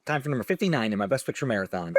Time for number 59 in my Best Picture Marathon.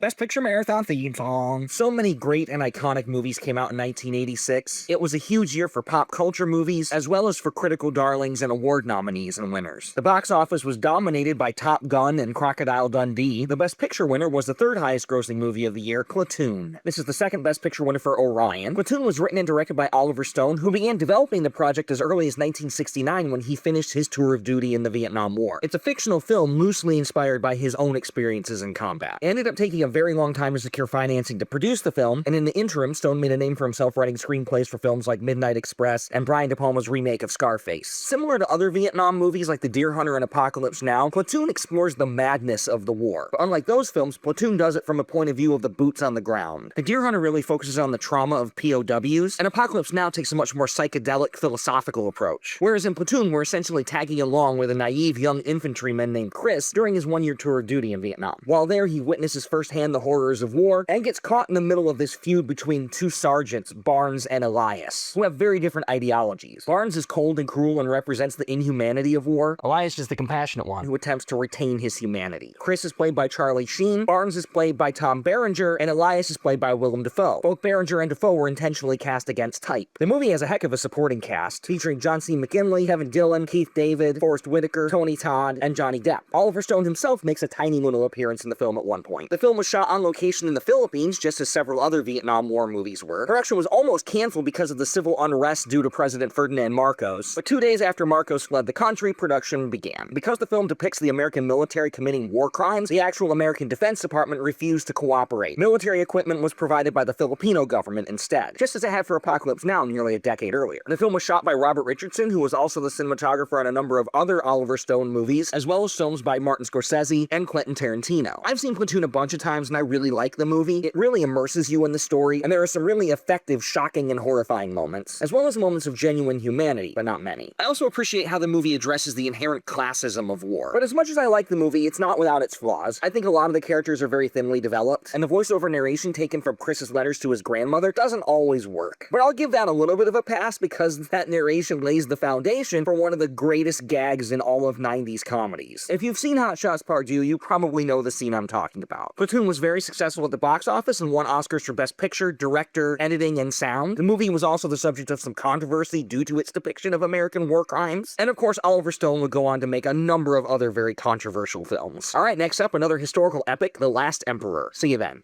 Best Picture Marathon theme song. So many great and iconic movies came out in 1986. It was a huge year for pop culture movies, as well as for critical darlings and award nominees and winners. The box office was dominated by Top Gun and Crocodile Dundee. The Best Picture winner was the third highest grossing movie of the year, Platoon. This is the second Best Picture winner for Orion. Platoon was written and directed by Oliver Stone, who began developing the project as early as 1969 when he finished his tour of duty in the Vietnam War. It's a fictional film loosely inspired by his own experiences in combat. It ended up taking a very long time to secure financing to produce the film, and in the interim, Stone made a name for himself writing screenplays for films like Midnight Express and Brian De Palma's remake of Scarface. Similar to other Vietnam movies like The Deer Hunter and Apocalypse Now, Platoon explores the madness of the war. But unlike those films, Platoon does it from a point of view of the boots on the ground. The Deer Hunter really focuses on the trauma of POWs, and Apocalypse Now takes a much more psychedelic, philosophical approach. Whereas in Platoon, we're essentially tagging along with a naive young infantryman named Chris during his one-year tour of duty in Vietnam. While there, he witnesses firsthand the horrors of war and gets caught in the middle of this feud between two sergeants, Barnes and Elias, who have very different ideologies. Barnes is cold and cruel and represents the inhumanity of war. Elias is the compassionate one who attempts to retain his humanity. Chris is played by Charlie Sheen, Barnes is played by Tom Berenger, and Elias is played by Willem Dafoe. Both Berenger and Dafoe were intentionally cast against type. The movie has a heck of a supporting cast, featuring John C. McGinley, Kevin Dillon, Keith David, Forrest Whitaker, Tony Todd, and Johnny Depp. Oliver Stone himself makes a tiny little appearance in the film at one point. The film was shot on location in the Philippines, just as several other Vietnam War movies were. Production was almost canceled because of the civil unrest due to President Ferdinand Marcos, but 2 days after Marcos fled the country, production began. Because the film depicts the American military committing war crimes, the actual American Defense Department refused to cooperate. Military equipment was provided by the Filipino government instead, just as it had for Apocalypse Now nearly a decade earlier. The film was shot by Robert Richardson, who was also the cinematographer on a number of other Oliver Stone movies, as well as films by Martin Scorsese and Quentin Tarantino. I've seen Platoon a bunch of times and I really like the movie. It really immerses you in the story, and there are some really effective, shocking, and horrifying moments, as well as moments of genuine humanity, but not many. I also appreciate how the movie addresses the inherent classism of war. But as much as I like the movie, it's not without its flaws. I think a lot of the characters are very thinly developed, and the voiceover narration taken from Chris's letters to his grandmother doesn't always work. But I'll give that a little bit of a pass because that narration lays the foundation for one of the greatest gags in all of 90s comedies. If you've seen Hot Shots Part 2, you probably know the scene I'm talking about. Platoon was very successful at the box office and won Oscars for Best Picture, Director, Editing, and Sound. The movie was also the subject of some controversy due to its depiction of American war crimes. And of course, Oliver Stone would go on to make a number of other very controversial films. Alright, next up, another historical epic, The Last Emperor. See you then.